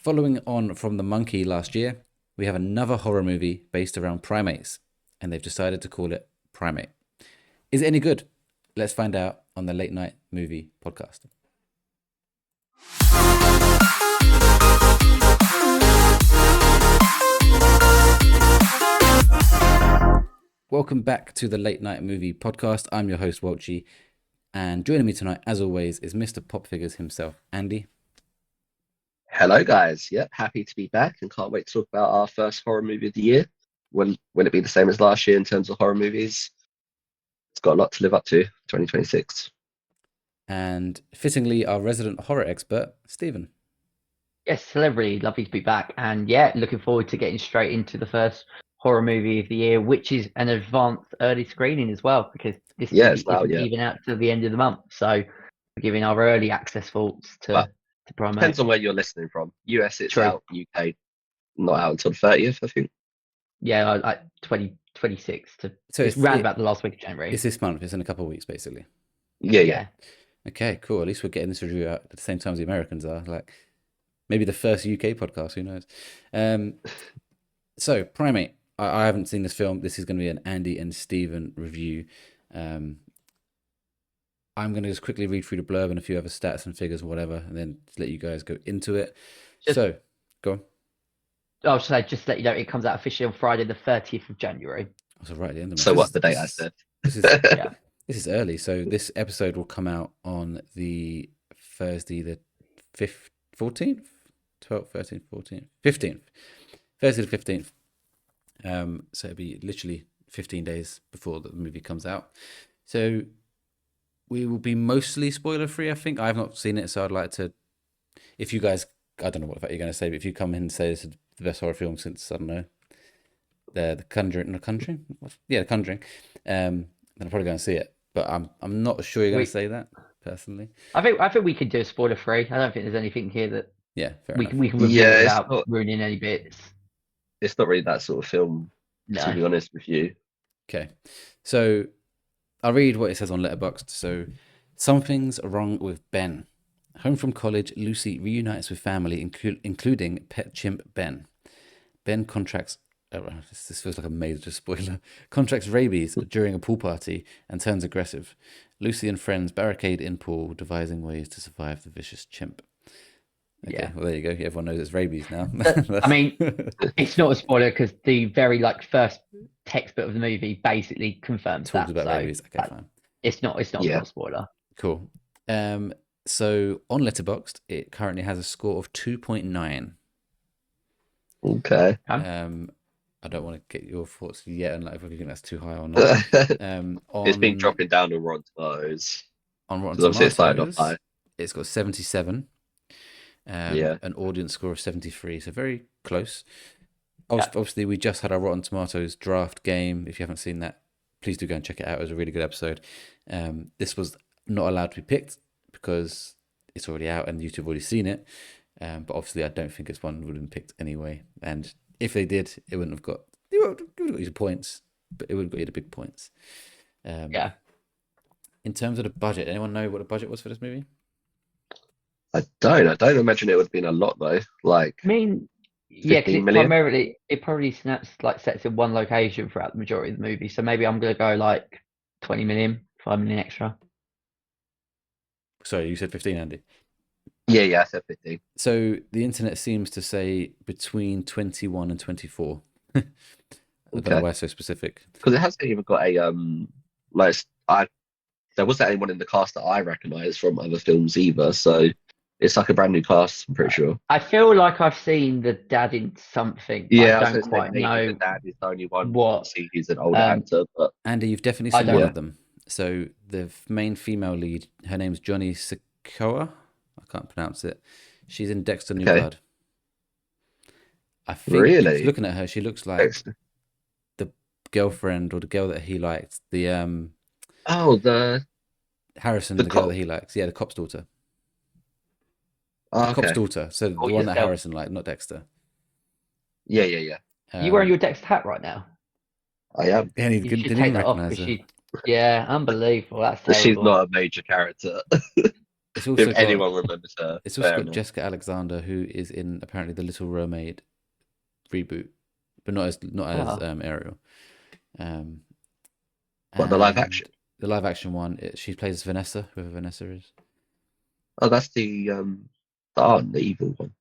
Following on from The Monkey last year, we have another horror movie based around primates, and they've decided to call it Primate. Is it any good? Let's find out on the Late Night Movie Podcast. Welcome back to the Late Night Movie Podcast. I'm your host, Welchy, and joining me tonight, as always, is Mr. Pop Figures himself, Andy. Hello, guys. Yep, happy to be back and can't wait to talk about our first horror movie of the year. Will it be the same as last year in terms of horror movies? It's got a lot to live up to, 2026. And fittingly, our resident horror expert, Stephen. Yes, celebrity, lovely to be back. And yeah, looking forward to getting straight into the first horror movie of the year, which is an advanced early screening as well, because this movie isn't even out to the end of the month. So we're giving our early access thoughts to Primate. Depends on where you're listening from. US, it's out. UK, not out until the 30th, I think. Yeah, like 26 to. So it's round about the last week of January. It's this month. It's in a couple of weeks, basically. Yeah. Okay, cool. At least we're getting this review out at the same time as the Americans are. Like, maybe the first UK podcast. Who knows? So, Primate. I haven't seen this film. This is going to be an Andy and Stephen review. I'm going to just quickly read through the blurb and a few other stats and figures or whatever, and then let you guys go into it. So, go on. I was just let you know, it comes out officially on Friday, the 30th of January. So right at the end of the month. So what, the date I said? This is, this is early. So this episode will come out on the Thursday, the 14th? 12th, 13th, 14th? 15th. Thursday the 15th. So it'll be literally 15 days before the movie comes out. So we will be mostly spoiler free, I think. I've not seen it, so I'd like to, if you guys, I don't know what you're going to say, but if you come in and say this is the best horror film since, I don't know, the Conjuring, The Conjuring? Yeah, The Conjuring, then I'm probably going to see it. But I'm not sure you're going to say that, personally. I think we could do a spoiler free. I don't think there's anything here that we can review without ruining any bits. It's not really that sort of film, to be honest with you. Okay, so I'll read what it says on Letterboxd. So, something's wrong with Ben. Home from college, Lucy reunites with family, including pet chimp Ben. Ben contracts, this feels like a major spoiler, contracts rabies during a pool party and turns aggressive. Lucy and friends barricade in pool, devising ways to survive the vicious chimp. Okay, yeah. Well, there you go. Everyone knows it's rabies now. I mean, it's not a spoiler because the very first text bit of the movie basically confirms Talks about rabies. Okay, fine. It's not a spoiler. Cool. So on Letterboxd, it currently has a score of 2.9. Okay. I don't want to get your thoughts yet, and if you think that's too high or not. It's been dropping down on Rotten Tomatoes. On Rotten Tomatoes, it's got 77. An audience score of 73, so very close. Obviously, we just had our Rotten Tomatoes draft game. If you haven't seen that, please do go and check it out. It was a really good episode. This was not allowed to be picked because it's already out and YouTube've already seen it. But obviously, I don't think it's one that would have been picked anyway. And if they did, it wouldn't have got. It would have got you the points, but it wouldn't got you the big points. In terms of the budget, anyone know what the budget was for this movie? I don't imagine it would have been a lot though. I mean, because it probably sets in one location throughout the majority of the movie. So maybe I'm gonna go 20 million, 5 million extra. Sorry, you said 15, Andy. Yeah, I said 15. So the internet seems to say between 21 and 24. I don't know why it's so specific. Because it hasn't even got a there wasn't anyone in the cast that I recognise from other films either. So it's like a brand new cast, I'm pretty sure. I feel like I've seen the dad in something. Yeah, I don't quite know. The dad is the only one. What? See, he's an older actor. But Andy, you've definitely seen one of them. So the main female lead, her name's Johnny Sikoa. I can't pronounce it. She's in Dexter New Blood. I think looking at her, she looks like the girlfriend or the girl that he liked. The Harrison, the girl that he likes. Yeah, the cop's daughter. The cop's daughter. So the one that Harrison liked, not Dexter. Yeah. You wearing your Dexter hat right now? I am. Yeah, he didn't even recognise her. Yeah, unbelievable. That's terrible. She's not a major character. It's also If got anyone remembers her, it's also fair got enough. Jessica Alexander, who is in apparently the Little Mermaid reboot, but not as Ariel. What, the live And action? the live action one, she plays Vanessa, whoever Vanessa is. Oh, that's the the evil one.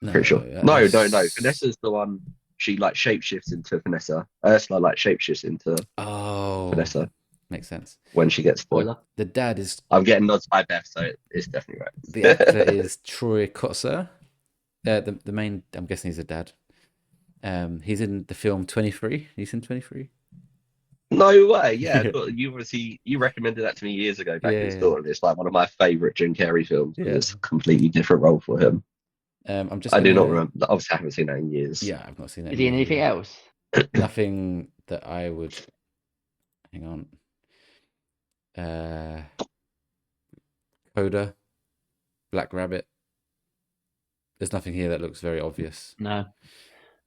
No, Pretty sure. No. Vanessa's the one. She like shapeshifts into Vanessa. Ursula like shapeshifts into Vanessa makes sense. when she gets born. Spoiler. The dad is I'm getting nods by Beth, so it's definitely right. the actor is Troy Kotsur. The main, I'm guessing he's a dad. He's in the film 23. He's in 23. No way. Yeah, but you recommended that to me years ago back in Yeah. store, and it's like one of my favorite Jim Carrey films. Yeah. It's a completely different role for him. I do not remember. Obviously, I haven't seen that in years. Yeah, I've not seen that. Is he in anything else? Nothing that I would. Hang on. Coda, Black Rabbit. There's nothing here that looks very obvious. No.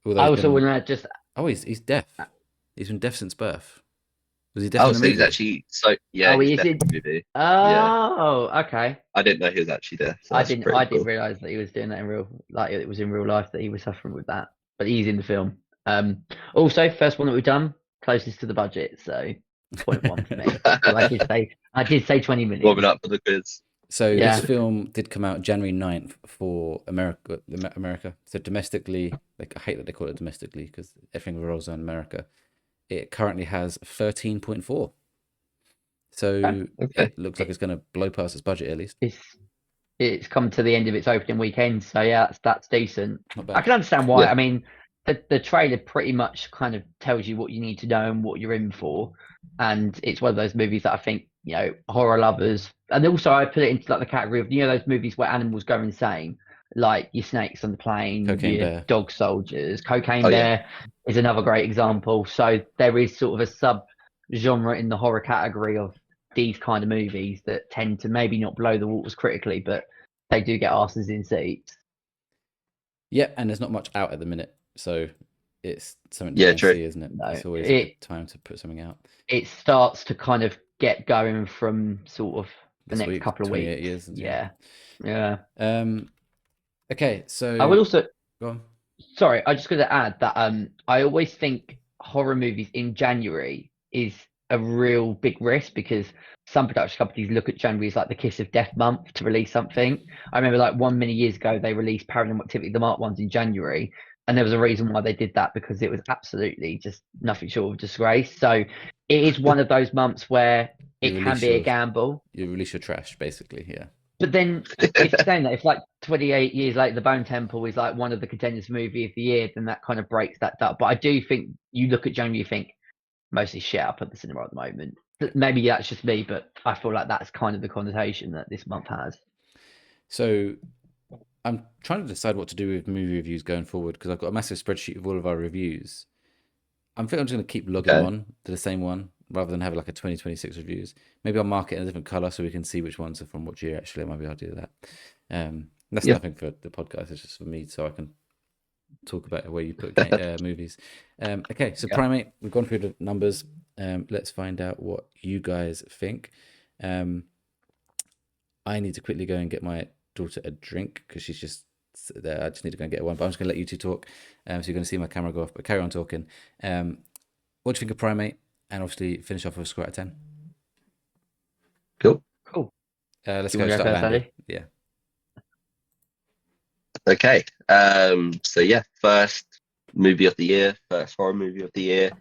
Although I also wouldn't just. Oh, he's deaf. He's been deaf since birth. Was he deaf Oh, in the so movie? he's actually yeah. Oh, he's he deaf is in the movie. Oh, okay. I didn't know he was actually deaf. So I didn't realize that he was doing that in real, like it was in real life that he was suffering with that. But he's in the film. Also, first one that we've done, closest to the budget, so 0.1 for me. So I did say 20 million. Warming up for the quiz. So this film did come out January 9th for America. So domestically, like I hate that they call it domestically because everything revolves around America. It currently has 13.4. So it looks like it's going to blow past its budget at least. It's come to the end of its opening weekend, so yeah, that's decent. Not bad. I can understand why. I mean, the trailer pretty much kind of tells you what you need to know and what you're in for, and it's one of those movies that I think horror lovers, and also I put it into like the category of those movies where animals go insane, like your snakes on the plane, Cocaine your Bear. dog soldiers. Cocaine Bear is another great example. So there is sort of a sub genre in the horror category of these kind of movies that tend to maybe not blow the waters critically, but they do get asses in seats. Yeah, and there's not much out at the minute, so it's something to see, isn't it? No, it's always a good time to put something out. It starts to kind of get going from sort of the next couple of weeks. 28 years. Yeah. Okay, so I would also go on. Sorry, I just got to add that I always think horror movies in January is a real big risk because some production companies look at January as like the kiss of death month to release something. I remember like many years ago they released Paranormal Activity, the Mark ones in January, and there was a reason why they did that because it was absolutely just nothing short of disgrace. So it is one of those months where it can be a gamble. You release your trash, basically, yeah. But then, if you're saying that, if like 28 years later, The Bone Temple is like one of the contenders movie of the year, then that kind of breaks that up. But I do think you look at January, you think mostly shit up at the cinema at the moment. Maybe that's just me, but I feel like that's kind of the connotation that this month has. So I'm trying to decide what to do with movie reviews going forward because I've got a massive spreadsheet of all of our reviews. I think I'm just going to keep logging on to the same one rather than have like a 2026 reviews. Maybe I'll mark it in a different color so we can see which ones are from what year. Actually, maybe I'll do that. That's nothing for the podcast. It's just for me so I can talk about where you put movies. Okay, so Primate, we've gone through the numbers. Let's find out what you guys think. I need to quickly go and get my daughter a drink because she's just there. I just need to go and get one, but I'm just going to let you two talk. So you're going to see my camera go off, but carry on talking. What do you think of Primate? And obviously finish off with a score out of 10. Cool. Let's go start with Andy. Yeah. Okay. So yeah, first movie of the year, first horror movie of the year.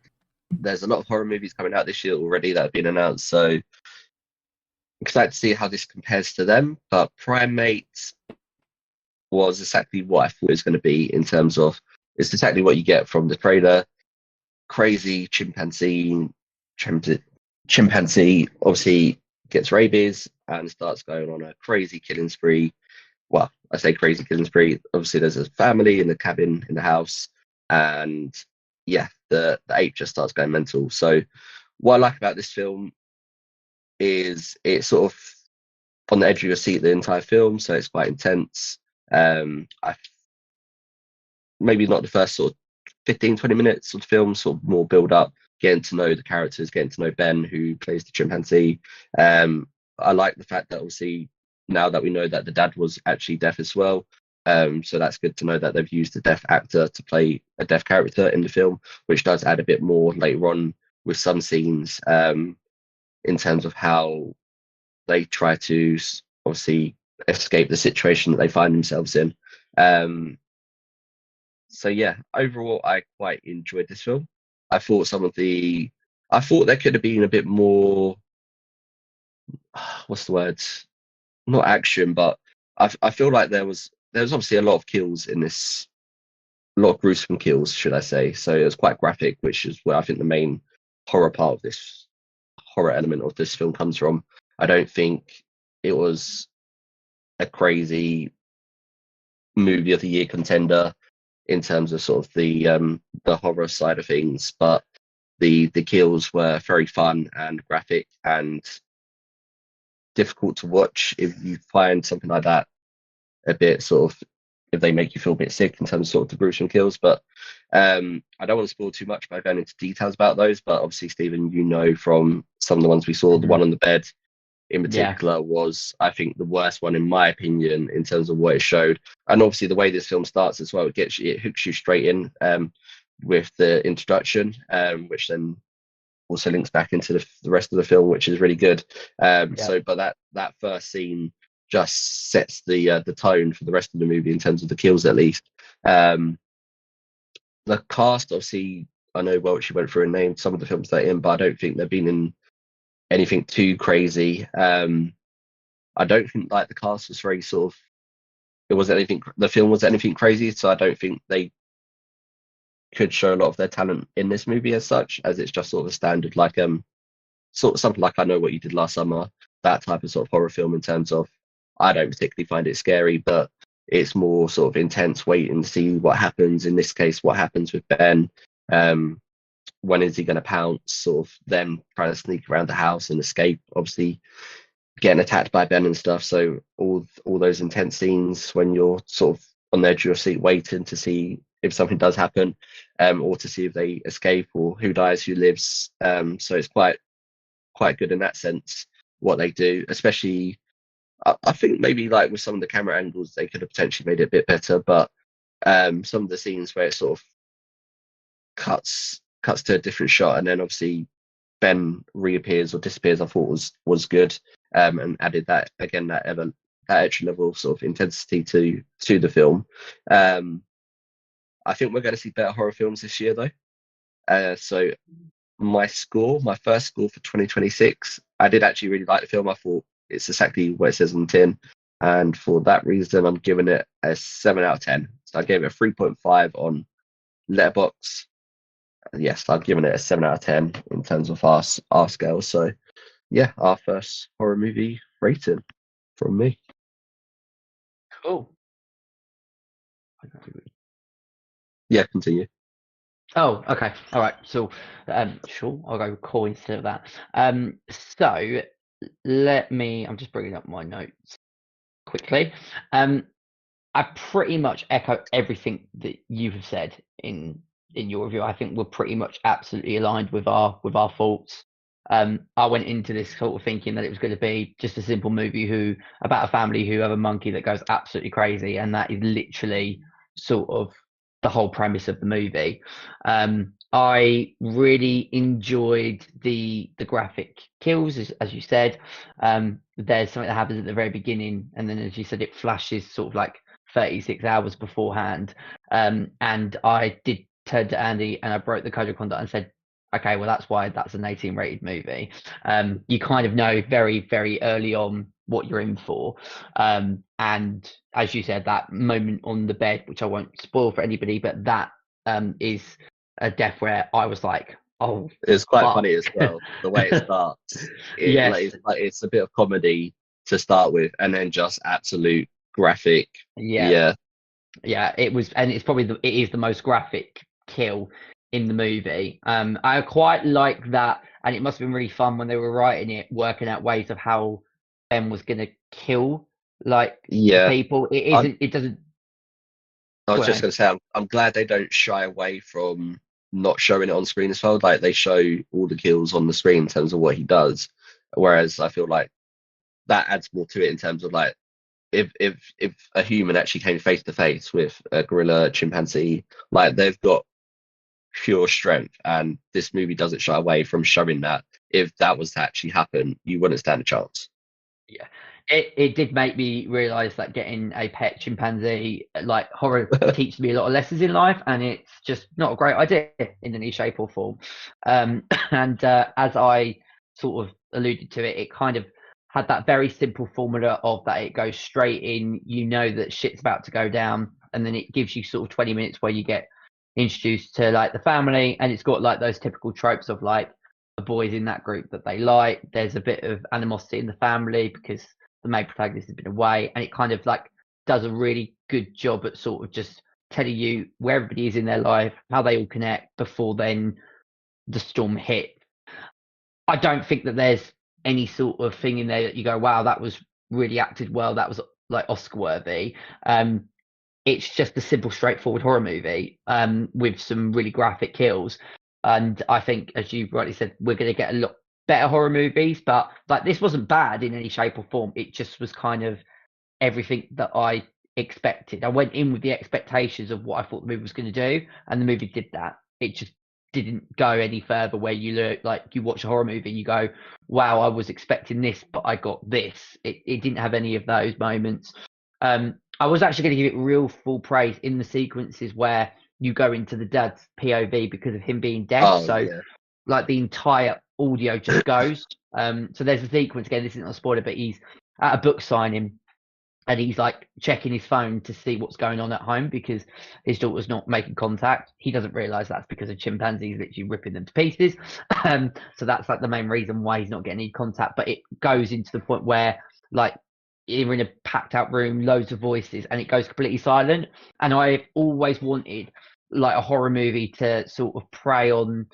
There's a lot of horror movies coming out this year already that have been announced, so excited to see how this compares to them. But Primate was exactly what I thought it was going to be in terms of it's exactly what you get from the trailer. Crazy chimpanzee obviously gets rabies and starts going on a crazy killing spree. Well, I say crazy killing spree. Obviously, there's a family in the cabin in the house, and yeah, the ape just starts going mental. So, what I like about this film is it's sort of on the edge of your seat the entire film, so it's quite intense. Maybe not the first sort of 15-20 minutes of the film, sort of more build up, getting to know the characters, getting to know Ben, who plays the chimpanzee. I like the fact that obviously now that we know that the dad was actually deaf as well. So that's good to know that they've used a deaf actor to play a deaf character in the film, which does add a bit more later on with some scenes, in terms of how they try to obviously escape the situation that they find themselves in. So yeah, overall, I quite enjoyed this film. I thought I thought there could have been a bit more, what's the word? Not action, but I feel like there was obviously a lot of kills in this, a lot of gruesome kills, should I say? So it was quite graphic, which is where I think the main horror part of this horror element of this film comes from. I don't think it was a crazy movie of the year contender in terms of sort of the horror side of things, but the kills were very fun and graphic and difficult to watch if you find something like that a bit sort of, if they make you feel a bit sick in terms of sort of the gruesome kills. But I don't want to spoil too much by going into details about those, but obviously, Stephen, you know, from some of the ones we saw, the one on the bed in particular was, I think, the worst one in my opinion in terms of what it showed. And obviously the way this film starts as well, it hooks you straight in with the introduction, which then also links back into the rest of the film, which is really good. So but that first scene just sets the tone for the rest of the movie in terms of the kills, at least. The cast, obviously, I know Welchy went through and named some of the films they're in, but I don't think they've been in anything too crazy. I don't think like the cast was very sort of, it wasn't anything, the film wasn't anything crazy, so I don't think they could show a lot of their talent in this movie as such, as it's just sort of a standard like sort of something like I Know What You Did Last Summer, that type of sort of horror film, in terms of, I don't particularly find it scary, but it's more sort of intense, waiting to see what happens. In this case, what happens with Ben, when is he going to pounce, sort of them trying to sneak around the house and escape, obviously getting attacked by Ben and stuff. So all those intense scenes when you're sort of on the edge of your seat waiting to see if something does happen, or to see if they escape or who dies, who lives. So it's quite good in that sense what they do, especially I think maybe like with some of the camera angles they could have potentially made it a bit better, but some of the scenes where it sort of cuts to a different shot and then obviously Ben reappears or disappears, I thought was good, and added that again, that extra level of sort of intensity to the film. I think we're going to see better horror films this year though. So my first score for 2026, I did actually really like the film. I thought it's exactly what it says on the tin, and for that reason I'm giving it a 7 out of 10. So I gave it a 3.5 on Letterboxd. Yes, I've given it a 7 out of 10 in terms of our scale. So yeah, our first horror movie rating from me. Cool. Yeah, continue. Oh, okay. All right. So, sure, I'll go cool instead of that. So I'm just bringing up my notes quickly. I pretty much echo everything that you have said in your review. I think we're pretty much absolutely aligned with our thoughts. I went into this sort of thinking that it was going to be just a simple movie about a family who have a monkey that goes absolutely crazy, and that is literally sort of the whole premise of the movie. I really enjoyed the graphic kills, as you said. There's something that happens at the very beginning, and then, as you said, it flashes sort of like 36 hours beforehand. And I did turn to Andy and I broke the code of conduct and said, okay, well, that's why that's an 18 rated movie. You kind of know very, very early on what you're in for. And as you said, that moment on the bed, which I won't spoil for anybody, but that is a death where I was like, oh, it's quite funny as well, the way it starts. Yes. It's a bit of comedy to start with, and then just absolute graphic. Yeah, it was, and it's probably it is the most graphic kill in the movie. I quite like that, and it must have been really fun when they were writing it, working out ways of how Ben was going to kill people. It doesn't. I was just going to say, I'm glad they don't shy away from not showing it on screen as well. Like they show all the kills on the screen in terms of what he does, whereas I feel like that adds more to it in terms of like if a human actually came face to face with a gorilla, chimpanzee, like they've got pure strength, and this movie doesn't shy away from showing that if that was to actually happen, you wouldn't stand a chance. Yeah, it did make me realise that getting a pet chimpanzee, like horror, teaches me a lot of lessons in life, and it's just not a great idea in any shape or form. And as I sort of alluded to it, it kind of had that very simple formula of that it goes straight in, you know that shit's about to go down, and then it gives you sort of 20 minutes where you get introduced to like the family, and it's got like those typical tropes of like the boys in that group that they like. There's a bit of animosity in the family because the main protagonist has been away, and it kind of like does a really good job at sort of just telling you where everybody is in their life, how they all connect before then the storm hit. I don't think that there's any sort of thing in there that you go, wow, that was really acted well, that was like Oscar worthy. It's just a simple, straightforward horror movie with some really graphic kills. And I think, as you rightly said, we're going to get a lot better horror movies. But like this wasn't bad in any shape or form. It just was kind of everything that I expected. I went in with the expectations of what I thought the movie was going to do, and the movie did that. It just didn't go any further where you look like you watch a horror movie and you go, wow, I was expecting this, but I got this. It didn't have any of those moments. I was actually going to give it real full praise in the sequences where you go into the dad's POV because of him being deaf. Like the entire audio just goes. So there's a sequence, again, this isn't a spoiler, but he's at a book signing and he's like checking his phone to see what's going on at home because his daughter's not making contact. He doesn't realize that's because of chimpanzees literally ripping them to pieces. So that's like the main reason why he's not getting any contact. But it goes into the point where like you're in a packed out room, loads of voices, and it goes completely silent. And I've always wanted like a horror movie to sort of prey on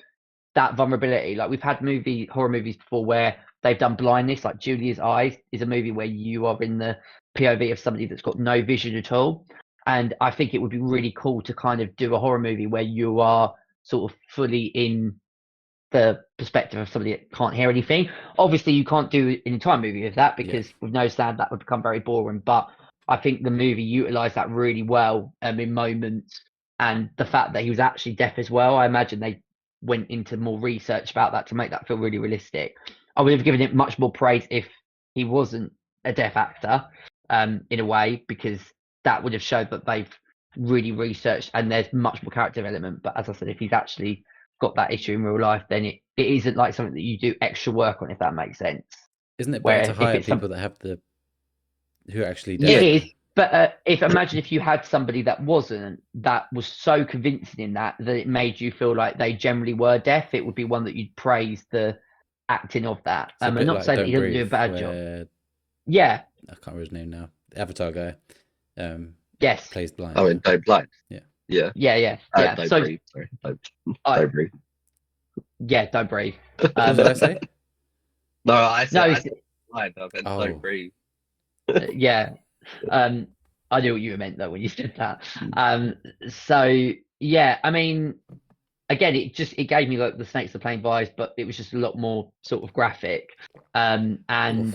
that vulnerability. Like we've had horror movies before where they've done blindness, like Julia's Eyes is a movie where you are in the POV of somebody that's got no vision at all. And I think it would be really cool to kind of do a horror movie where you are sort of fully in the perspective of somebody that can't hear anything. Obviously, you can't do an entire movie of that because with no sound, that would become very boring. But I think the movie utilised that really well in moments. And the fact that he was actually deaf as well, I imagine they went into more research about that to make that feel really realistic. I would have given it much more praise if he wasn't a deaf actor in a way, because that would have showed that they've really researched and there's much more character development. But as I said, if he's actually got that issue in real life, then it isn't like something that you do extra work on, if that makes sense. Isn't it better to hire people that have who actually do it? It is, but imagine if you had somebody that was so convincing in that it made you feel like they generally were deaf, it would be one that you'd praise the acting of that. I'm not like saying that he doesn't do a bad job. Yeah. I can't remember his name now. The Avatar guy. Yes. Plays blind. Oh, in Don't Blind. Yeah. Yeah. Don't breathe. Sorry. Don't breathe. Yeah, Don't Breathe. What did I say? No, I said blind. I meant Don't Breathe. Yeah. I knew what you meant though when you said that. So yeah, I mean, again, it gave me like the Snakes on a Plane vibes, but it was just a lot more sort of graphic. And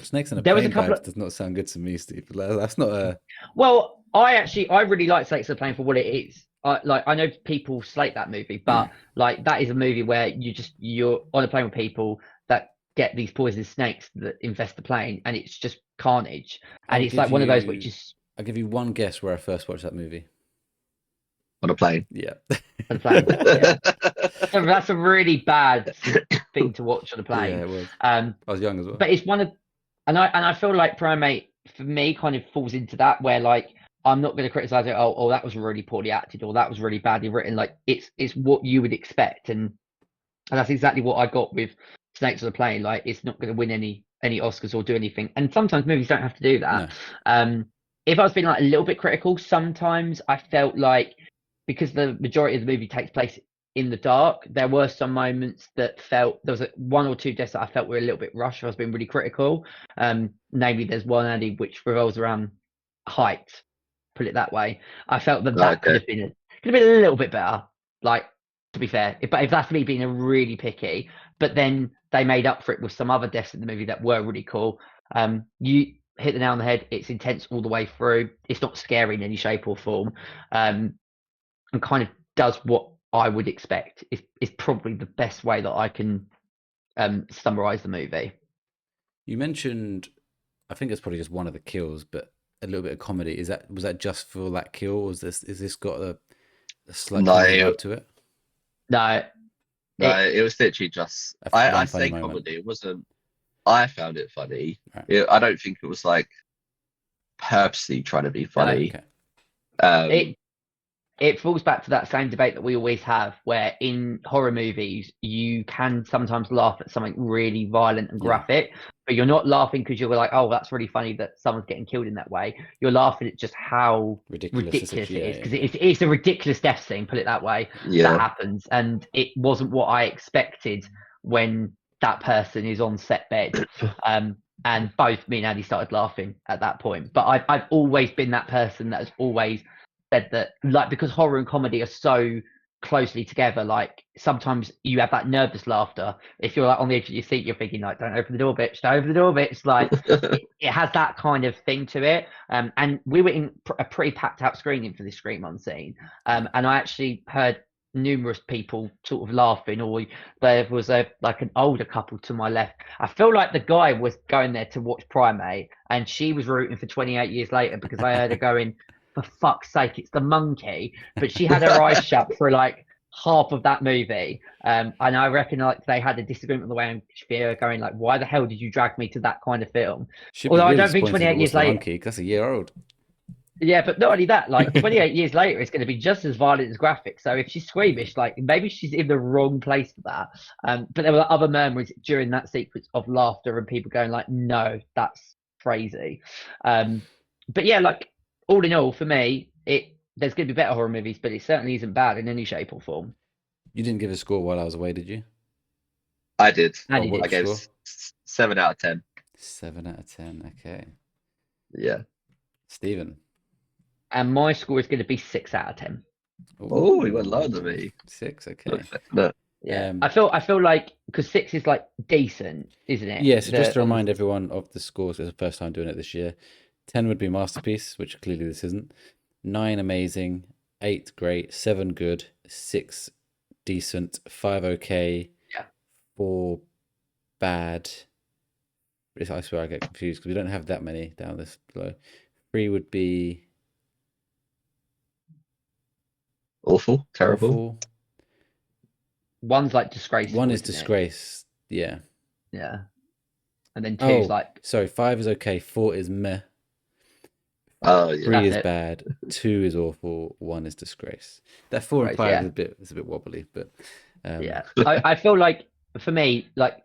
Snakes on a Plane vibes does not sound good to me, Steve. That's not a. Well, I really like Snakes on a Plane for what it is. I know people slate that movie, but like that is a movie where you're on a plane with people that get these poisonous snakes that infest the plane, and it's just carnage. And it's like one of those which I'll give you one guess where I first watched that movie. On a plane. Yeah. On a plane. Yeah. That's a really bad thing to watch on a plane. Yeah, it was. I was young as well. But it's one of, and I feel like Primate for me kind of falls into that where like I'm not going to criticize it. Oh, that was really poorly acted, or that was really badly written. Like it's what you would expect, and that's exactly what I got with Snakes on a Plane. Like it's not going to win any Oscars or do anything. And sometimes movies don't have to do that. No. If I was being like a little bit critical, sometimes I felt like because the majority of the movie takes place in the dark, there were some moments that there was one or two deaths that I felt were a little bit rushed. I was being really critical. Namely, there's one, Andy, which revolves around height. Put it that way. I felt that could have been a little bit better. Like, to be fair, but if that's me being a really picky, but then they made up for it with some other deaths in the movie that were really cool. You hit the nail on the head. It's intense all the way through. It's not scary in any shape or form, and kind of does what I would expect. Is probably the best way that I can summarize the movie. You mentioned, I think it's probably just one of the kills, but a little bit of comedy. Was that just for that kill, or is this got a slight comedy vibe to it? No, it was literally just. I say comedy. It wasn't. I found it funny. Right. I don't think it was like purposely trying to be funny. No, okay. It falls back to that same debate that we always have, where in horror movies you can sometimes laugh at something really violent and graphic, but you're not laughing because you're like, oh, that's really funny that someone's getting killed in that way. You're laughing at just how ridiculous it is, because it's a ridiculous death scene, put it that way, that happens, and it wasn't what I expected when that person is on set bed. And both me and Andy started laughing at that point. But I've always been that person that has always said that, like, because horror and comedy are so closely together, like sometimes you have that nervous laughter. If you're like on the edge of your seat, you're thinking like, don't open the door, bitch, don't open the door, bitch. Like it has that kind of thing to it. And we were in a pretty packed out screening for this Scream Unseen. And I actually heard numerous people sort of laughing, or there was like an older couple to my left. I feel like the guy was going there to watch Primate, and she was rooting for 28 Years Later, because I heard her going, for fuck's sake, it's the monkey. But she had her eyes shut for like half of that movie, and I reckon like they had a disagreement on the way, and Shafira going like, why the hell did you drag me to that kind of film? Although I don't think 28 Years Later, monkey, that's a year old. Yeah, but not only that, like 28 years later, it's going to be just as violent as graphic. So if she's squeamish, like maybe she's in the wrong place for that. But there were other murmurs during that sequence of laughter and people going like, no, that's crazy. But yeah, like all in all, for me, there's going to be better horror movies, but it certainly isn't bad in any shape or form. You didn't give a score while I was away, did you? I did. I gave 7 out of 10. 7 out of 10. Okay. Yeah. Stephen. And my score is going to be 6 out of 10. Oh, he went lower than me. 6, okay. No. Yeah, I feel like, because 6 is like decent, isn't it? Yeah, so just to remind everyone of the scores, it's the first time doing it this year. 10 would be masterpiece, which clearly this isn't. 9 amazing, 8 great, 7 good, 6 decent, 5 okay, 4 bad. I swear I get confused because we don't have that many down this below. 3 would be awful, terrible. Awful. One's like disgraceful. 1 is disgrace. Yeah. Yeah. And then 2 is like. Sorry, 5 is okay. 4 is meh. Oh, yeah. 3 is bad. 2 is awful. 1 is disgrace. That 4 and 5 is a bit wobbly, but yeah. I feel like for me, like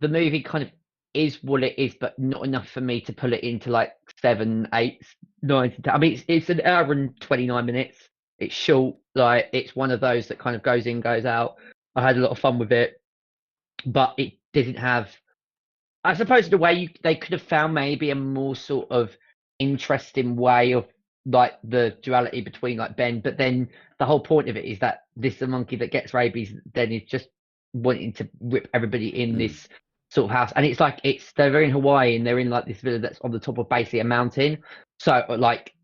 the movie kind of is what it is, but not enough for me to pull it into like 7, 8, 9. I mean, it's an hour and 29 minutes. It's short. Like it's one of those that kind of goes in, goes out. I had a lot of fun with it, but it didn't have. I suppose the way they could have found maybe a more sort of interesting way of like the duality between like Ben, but then the whole point of it is that this is a monkey that gets rabies, then is just wanting to rip everybody in this sort of house. And it's like they're in Hawaii and they're in like this villa that's on the top of basically a mountain, so like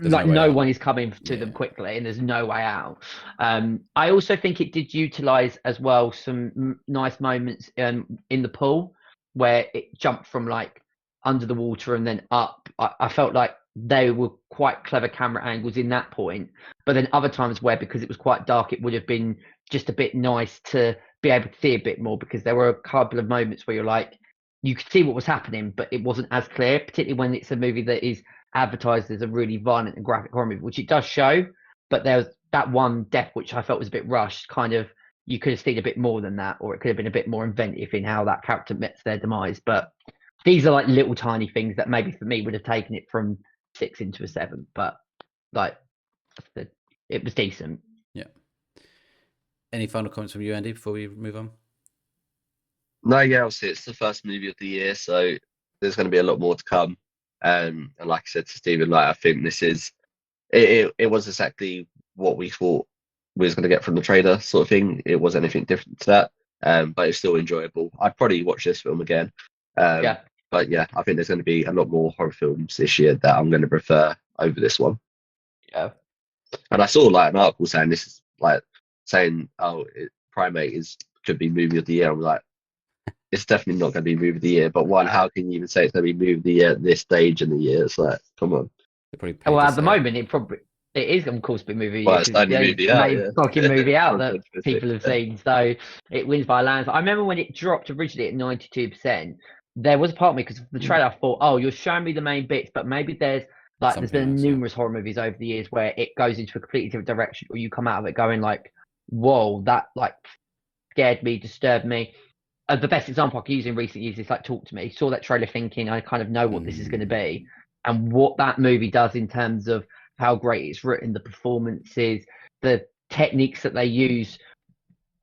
no one is coming to them quickly, and there's no way out. I also think it did utilize as well some nice moments in the pool where it jumped from like under the water and then up. I felt like they were quite clever camera angles in that point, but then other times where, because it was quite dark, it would have been just a bit nice to be able to see a bit more, because there were a couple of moments where you're like, you could see what was happening, but it wasn't as clear, particularly when it's a movie that is advertised as a really violent and graphic horror movie, which it does show. But there was that one death which I felt was a bit rushed. Kind of, you could have seen a bit more than that, or it could have been a bit more inventive in how that character met their demise. But these are like little tiny things that maybe for me would have taken it from 6 into a 7. But like, it was decent. Yeah. Any final comments from you, Andy, before we move on? No, yeah, obviously it's the first movie of the year, so there's going to be a lot more to come. And like I said to Stephen, like I think this is it was exactly what we thought we was going to get from the trailer, sort of thing. It wasn't anything different to that, but it's still enjoyable. I'd probably watch this film again. Yeah, But yeah, I think there's going to be a lot more horror films this year that I'm going to prefer over this one. Yeah. And I saw like an article saying this is like saying, oh, Primate could be movie of the year. I'm like, it's definitely not going to be movie of the year. But one, how can you even say it's going to be movie of the year at this stage in the year? It's like, come on. Well, at the moment, it is, of course, a movie. Well, it's the only movie out, main fucking movie out that people have yeah. seen, so it wins by a landslide. I remember when it dropped originally at 92%. There was a part of me because the trailer. I thought, oh, you're showing me the main bits, but maybe there's there's been numerous horror movies over the years where it goes into a completely different direction, or you come out of it going like, whoa, that like scared me, disturbed me. The best example I can use in recent years is like Talk to Me. Saw that trailer thinking I kind of know what this is going to be, and what that movie does in terms of how great it's written, the performances, the techniques that they use.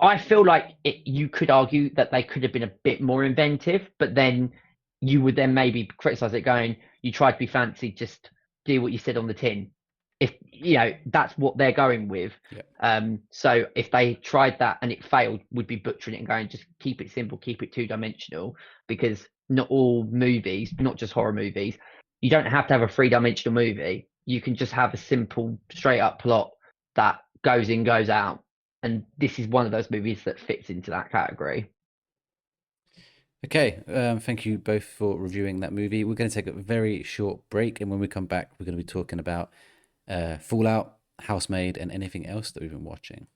I feel like you could argue that they could have been a bit more inventive, but then you would then maybe criticize it going, you tried to be fancy, just do what you said on the tin. If that's what they're going with. Yeah. So if they tried that and it failed, would be butchering it and going, just keep it simple, keep it 2-dimensional, because not all movies, not just horror movies, you don't have to have a 3-dimensional movie. You can just have a simple, straight up plot that goes in, goes out. And this is one of those movies that fits into that category. Okay, thank you both for reviewing that movie. We're going to take a very short break, and when we come back, we're going to be talking about Fallout, Housemaid, and anything else that we've been watching.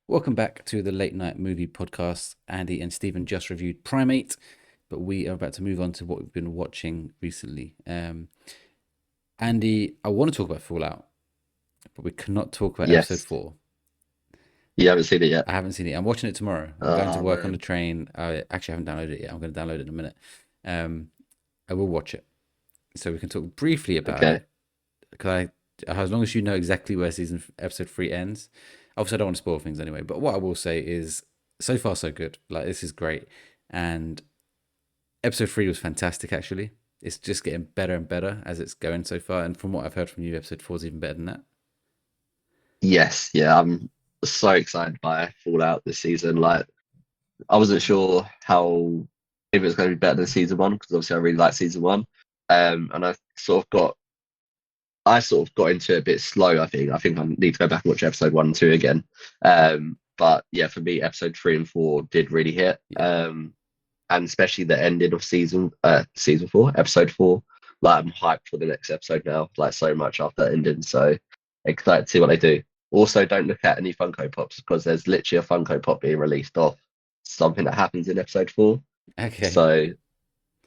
Welcome back to the Late Night Movie Podcast. Andy and Stephen just reviewed Primate, but we are about to move on to what we've been watching recently. Andy, I want to talk about Fallout, but we cannot talk about episode 4. You haven't seen it yet? I haven't seen it. I'm watching it tomorrow. I'm going to work on the train. I actually haven't downloaded it yet. I'm going to download it in a minute. I will watch it. So we can talk briefly about it. Because as long as you know exactly where episode 3 ends. Obviously, I don't want to spoil things anyway. But what I will say is, so far, so good. Like, this is great. And episode 3 was fantastic, actually. It's just getting better and better as it's going so far. And from what I've heard from you, episode 4 is even better than that. Yes, yeah. I'm so excited by Fallout this season. Like, I wasn't sure if it was going to be better than season 1, because obviously I really like season 1. And I sort of got into it a bit slow. I think I need to go back and watch episode 1 and 2 again. But yeah, for me, episode 3 and 4 did really hit. And especially the ending of season 4, episode 4. Like, I'm hyped for the next episode now, like, so much after that ending. So excited to see what they do. Also, don't look at any Funko Pops, because there's literally a Funko Pop being released off something that happens in episode 4. Okay. So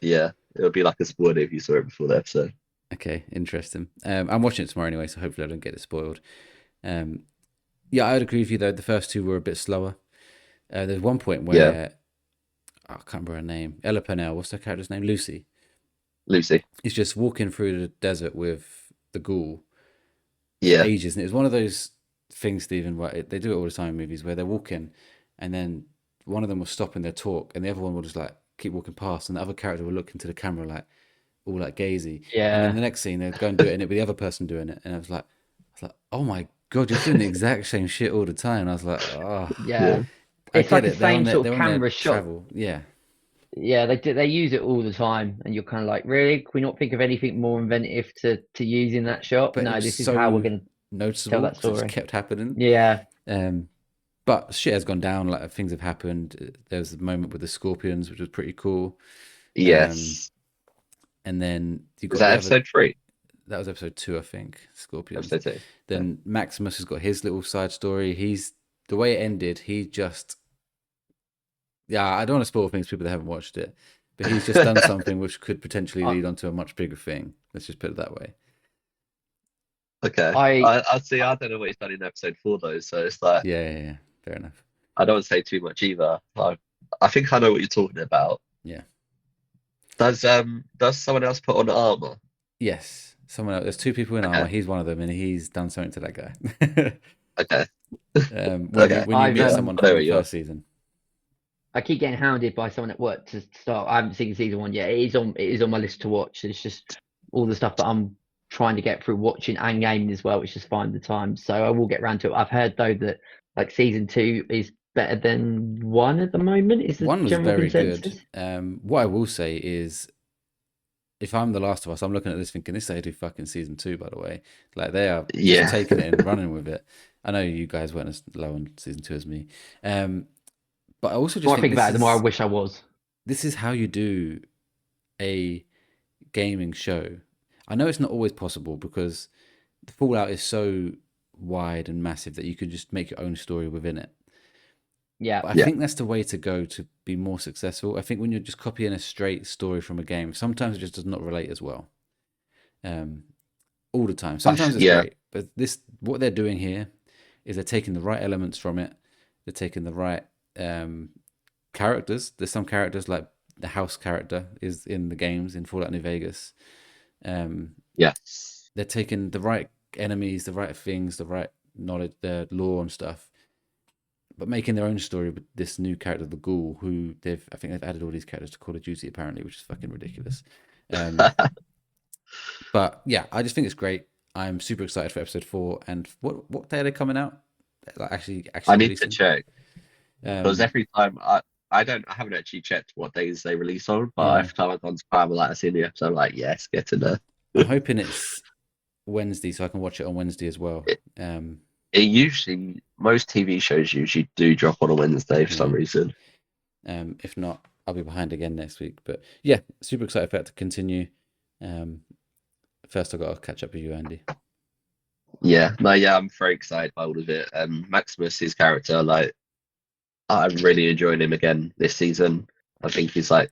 yeah, it'll be like a spoiler if you saw it before the episode. Okay, interesting. I'm watching it tomorrow anyway, so hopefully I don't get it spoiled. Yeah, I would agree with you though. The first 2 were a bit slower. There's one point where I can't remember her name. Ella Purnell. What's her character's name? Lucy. He's just walking through the desert with the ghoul. For ages, and it was one of those things, Stephen, where they do it all the time in movies, where they're walking, and then one of them will stop in their talk, and the other one will just like keep walking past, and the other character will look into the camera like all like gazy. Yeah. And then the next scene they'd go and do it, and it'd be the other person doing it, and I was like, oh my god, you're doing the exact same shit all the time. And I was like, oh yeah. It's like the same sort of camera shot. Travel. Yeah. Yeah, they use it all the time, and you're kind of like, really? Can we not think of anything more inventive to use in that shot? But no, this is how we're going to noticeable. tell that story. It just kept happening. Yeah. But shit has gone down. Like, things have happened. There was a moment with the scorpions, which was pretty cool. Yes. And then you got was that episode 3? That was episode 2, I think. Scorpions. Episode 2. Then Maximus has got his little side story. The way it ended, he just. Yeah, I don't want to spoil things for people that haven't watched it, but he's just done something which could potentially lead on to a much bigger thing. Let's just put it that way. Okay. I see. I don't know what he's done in episode 4 though, so it's like. Yeah. Fair enough. I don't want to say too much either. I think I know what you're talking about. Yeah. Does someone else put on armor? Yes, someone else. There's 2 people in armor. He's one of them, and he's done something to that guy. Okay. When you meet someone from the first season. I keep getting hounded by someone at work to start. I haven't seen season 1 yet. It is on my list to watch. It's just all the stuff that I'm trying to get through watching and gaming as well. It's just find the time. So I will get around to it. I've heard though that like season 2 is better than 1 at the moment. Is the One was general very consensus? good. What I will say is, if I'm The Last of Us, I'm looking at this thinking this is how you do fucking season 2. By the way, like they are just Yeah. taking it and running with it. I know you guys weren't as low on season 2 as me, but I also The just more I think think about it, the more I wish I was. this is how you do a gaming show. I know it's not always possible because the Fallout is so wide and massive that you could just make your own story within it. Yeah. But I Yeah. think that's the way to go to be more successful. I think when you're just copying a straight story from a game, sometimes it just does not relate as well. Um, all the time. Sometimes it's Yeah. great, but what they're doing here is they're taking the right elements from it. They're taking the right characters. There's some characters like the house character is in the games in Fallout New Vegas. Yeah. They're taking the right enemies, the right things, the right knowledge, the lore and stuff, but making their own story with this new character, the Ghoul, who I think they've added all these characters to Call of Duty apparently, which is fucking ridiculous. But yeah, I just think it's great. I'm super excited for episode 4. And what day are they coming out? Like actually I need to releasing? check because every time I haven't actually checked what days they release on, but every time I've gone to Prime, like I see the episode, I'm like, yes, get to there. I'm hoping it's Wednesday so I can watch it on Wednesday as well. It usually, most TV shows usually do drop on a Wednesday for some reason. If not, I'll be behind again next week. But yeah, super excited for that to continue. First, I've got to catch up with you, Andy. Yeah, no, yeah, I'm very excited by all of it. Maximus, his character, like, I'm really enjoying him again this season. I think he's like,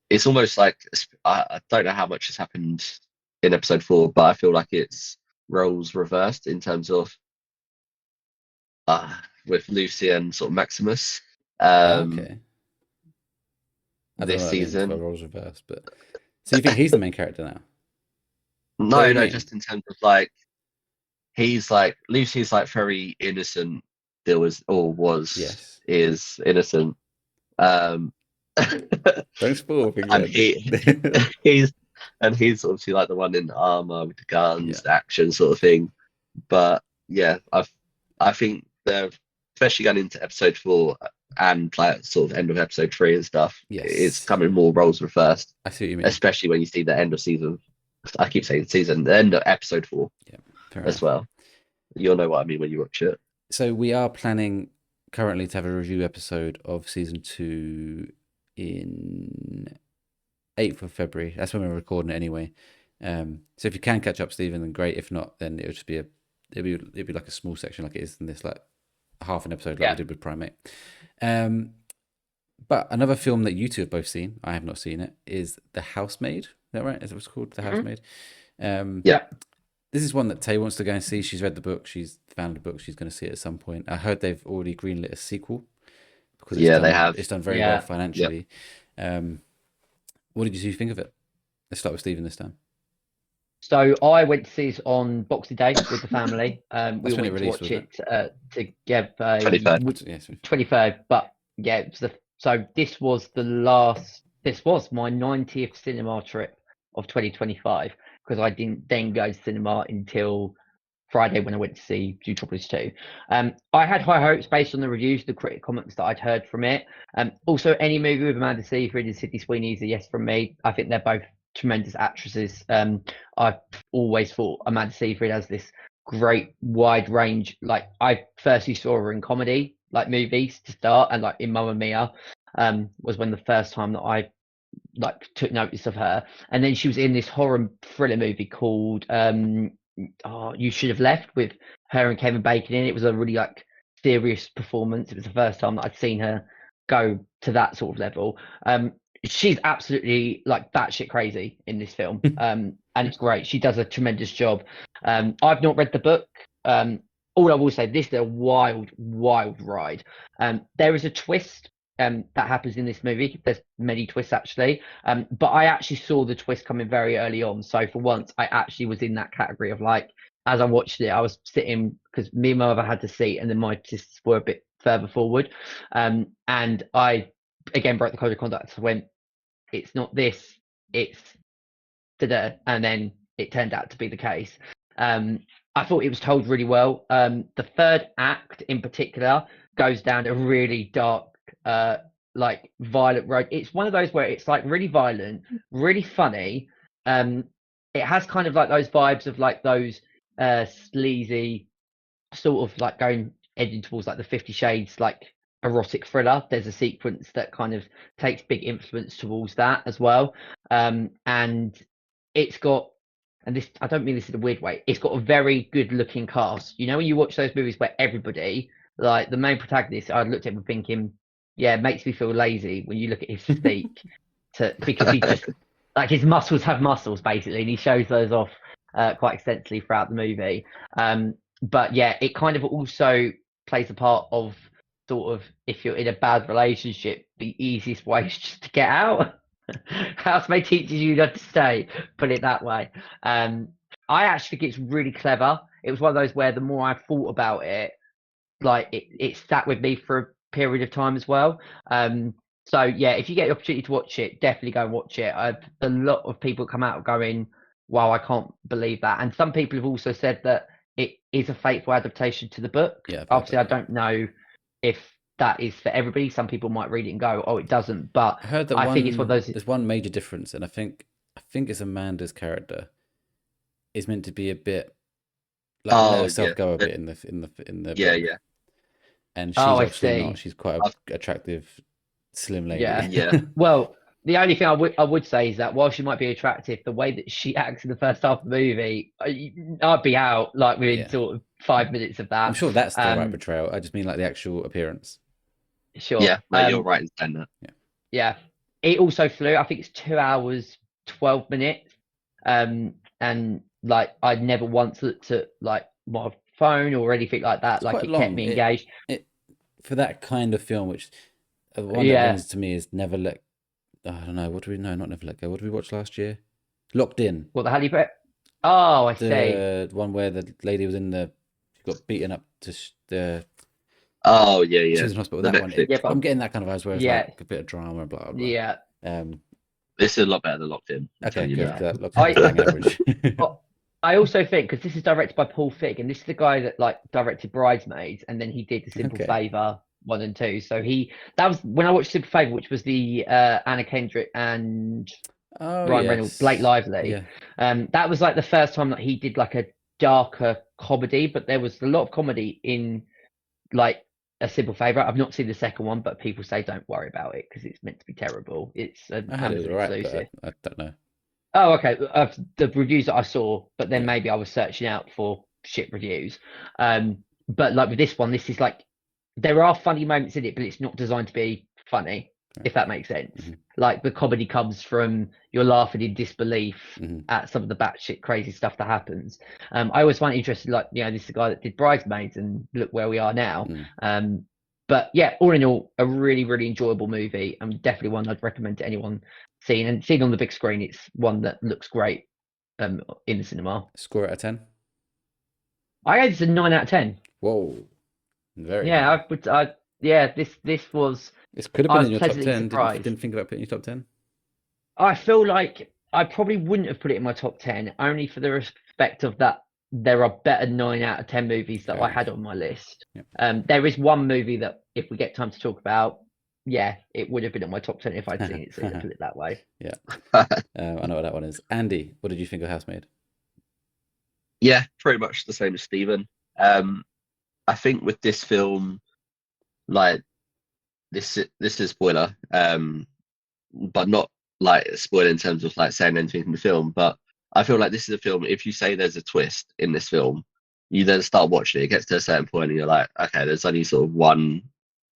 it's almost like, I don't know how much has happened in episode 4, but I feel like it's roles reversed in terms of with Lucy and sort of Maximus. Okay. I don't know This what that means by season. roles reversed, but so you think he's the main character now? No, just in terms of like he's like Lucy's like very innocent. Was Yes. is innocent. Don't spoil things, And Andy. he's he's obviously like the one in armor with the guns, Yeah. action sort of thing. But yeah, I think they're especially going into episode 4 and like sort of end of episode 3 and stuff. Yes. It's coming more roles reversed. I see what you mean. Especially when you see the end of season. I keep saying season, the end of episode 4 as well. You'll know what I mean when you watch it. So we are planning currently to have a review episode of season 2 in 8th of February. That's when we're recording it anyway. So if you can catch up, Stephen, then great. If not, then it'll just be it'd be like a small section like it is in this, like half an episode like we did with Primate. But another film that you two have both seen, I have not seen it, is The Housemaid. Is that right? Is it what's called? The Housemaid? Yeah. This is one that Tay wants to go and see. She's read the book. She's found the book. She's going to see it at some point. I heard they've already greenlit a sequel because they have. It's done very well financially. What did you think of it? Let's start with Stephen this time. So I went to see this on Boxing Day with the family. We went to watch it together. 23rd. But yeah, it was this was my 90th cinema trip of 2025 because I didn't then go to cinema until Friday when I went to see Zootropolis 2. I had high hopes based on the reviews, the critic comments that I'd heard from it. Also, any movie with Amanda Seyfried and Sydney Sweeney is a yes from me. I think they're both tremendous actresses. I've always thought Amanda Seyfried has this great wide range. Like I firstly saw her in comedy, like movies to start, and like in Mamma Mia, was when the first time that I like took notice of her. And then she was in this horror thriller movie called You Should Have Left with her and Kevin Bacon in it. It was a really like serious performance. It was the first time that I'd seen her go to that sort of level. She's absolutely like batshit crazy in this film. And it's great. She does a tremendous job. I've not read the book. All I will say, this is a wild ride. There is a twist that happens in this movie. There's many twists actually, but I actually saw the twist coming very early on. So for once, I actually was in that category of like, as I watched it, I was sitting because me and my mother had to seat, and then my sisters were a bit further forward, and I again broke the code of conduct. So went, it's not this, it's da-da, and then it turned out to be the case. I thought it was told really well. The third act in particular goes down a really dark, like violent road. It's one of those where it's like really violent, really funny. It has kind of like those vibes of like those sleazy sort of like edging towards like the 50 Shades like erotic thriller. There's a sequence that kind of takes big influence towards that as well. And it's got, and this, I don't mean this in a weird way, it's got a very good looking cast. You know, when you watch those movies where everybody, like the main protagonist, I looked at him thinking, yeah, it makes me feel lazy when you look at his physique because he just, like, his muscles have muscles basically, and he shows those off quite extensively throughout the movie. But yeah, it kind of also plays a part of sort of, if you're in a bad relationship, the easiest way is just to get out. Housemaid teaches you not to stay, put it that way. I actually think it's really clever. It was one of those where the more I thought about it, like it sat with me for a period of time as well. So yeah, if you get the opportunity to watch it, definitely go and watch it. A lot of people come out going, wow, I can't believe that. And some people have also said that it is a faithful adaptation to the book. Yeah, obviously I don't know if that is for everybody. Some people might read it and go, oh, it doesn't. But I heard that I think it's one of those. There's one major difference, and I think it's Amanda's character is meant to be a bit like let herself go a bit in the book. And she's actually not. She's quite an attractive, slim lady. Yeah. Well, the only thing I would say is that while she might be attractive, the way that she acts in the first half of the movie, I'd be out like within sort of 5 minutes of that. I'm sure that's the right portrayal. I just mean like the actual appearance. Sure. Yeah, no, you're right in saying that. Yeah. It also flew. I think it's 2 hours 12 minutes. And like I'd never once looked at like my phone or anything like that. It's like it long. Kept me engaged. For that kind of film, which one that rings to me is Never Let. I don't know. What do we know? Not Never Let Go. What did we watch last year? Locked In. What the hell you put? Oh, I see. The one where the lady was in she got beaten up to the. Oh yeah. She was in hospital. That one. Yeah, but I'm getting that kind of vibes where it's like a bit of drama and blah blah. Yeah. This is a lot better than Locked In. Okay, good. Locked In is average. I also think, because this is directed by Paul Feig, and this is the guy that like directed Bridesmaids, and then he did The Simple Favor 1 and 2. So that was when I watched Simple Favor, which was the Anna Kendrick and Ryan Reynolds, Blake Lively. Yeah. That was like the first time that he did like a darker comedy, but there was a lot of comedy in like A Simple Favor. I've not seen the second one, but people say don't worry about it because it's meant to be terrible. It's an Amazon exclusive. I don't know. Oh, okay. The reviews that I saw, but then maybe I was searching out for shit reviews. But like with this one, this is like, there are funny moments in it, but it's not designed to be funny, if that makes sense. Mm-hmm. Like the comedy comes from you're laughing in disbelief at some of the batshit crazy stuff that happens. I always find it interesting, like, you know, this is the guy that did Bridesmaids and look where we are now. But yeah, all in all, a really, really enjoyable movie, and definitely one I'd recommend to anyone seeing. And seen on the big screen, it's one that looks great in the cinema. Score out of 10? I gave this a 9 out of 10. Whoa. Very high. This was... This could have been in your top 10. Didn't think about putting your top 10? I feel like I probably wouldn't have put it in my top 10, only for the respect of that there are better 9 out of 10 movies that I had on my list. Yep. There is one movie that, if we get time to talk about, it would have been in my top 10 if I'd seen it, so to put it that way. Yeah. I know what that one is. Andy, what did you think of Housemaid? Yeah, pretty much the same as Stephen. I think with this film, like, this is a spoiler, but not like a spoiler in terms of like saying anything in the film, but I feel like this is a film, if you say there's a twist in this film, you then start watching it, it gets to a certain point and you're like, okay, there's only sort of one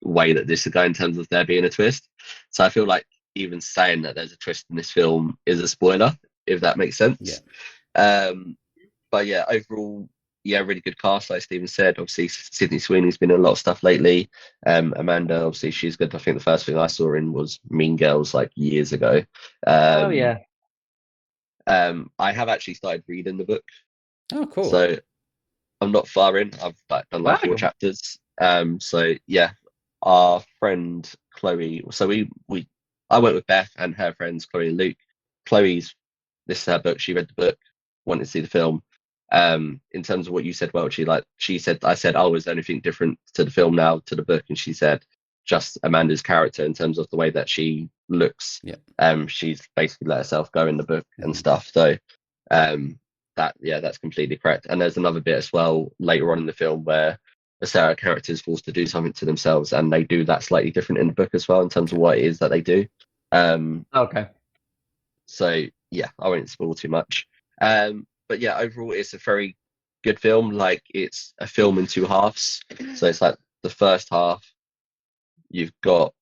way that this is going in terms of there being a twist. So I feel like even saying that there's a twist in this film is a spoiler, if that makes sense. But yeah, overall, really good cast, like Stephen said. Obviously, Sydney Sweeney's been in a lot of stuff lately. Amanda, obviously, she's good. I think the first thing I saw in was Mean Girls, like years ago. I have actually started reading the book. Oh, cool. So I'm not far in. I've done like 4 chapters. So yeah, our friend Chloe. So I went with Beth and her friends Chloe and Luke. Chloe's, this is her book. She read the book, wanted to see the film. In terms of what you said, Welchy, like I said, oh, is there anything different to the film now to the book? And she said, just Amanda's character in terms of the way that she looks. Yeah. She's basically let herself go in the book and stuff. So, that's completely correct. And there's another bit as well later on in the film where the Sarah character is forced to do something to themselves, and they do that slightly different in the book as well in terms of what it is that they do. Okay. So yeah, I won't spoil too much. But yeah, overall, it's a very good film. Like, it's a film in two halves. So it's like the first half, you've got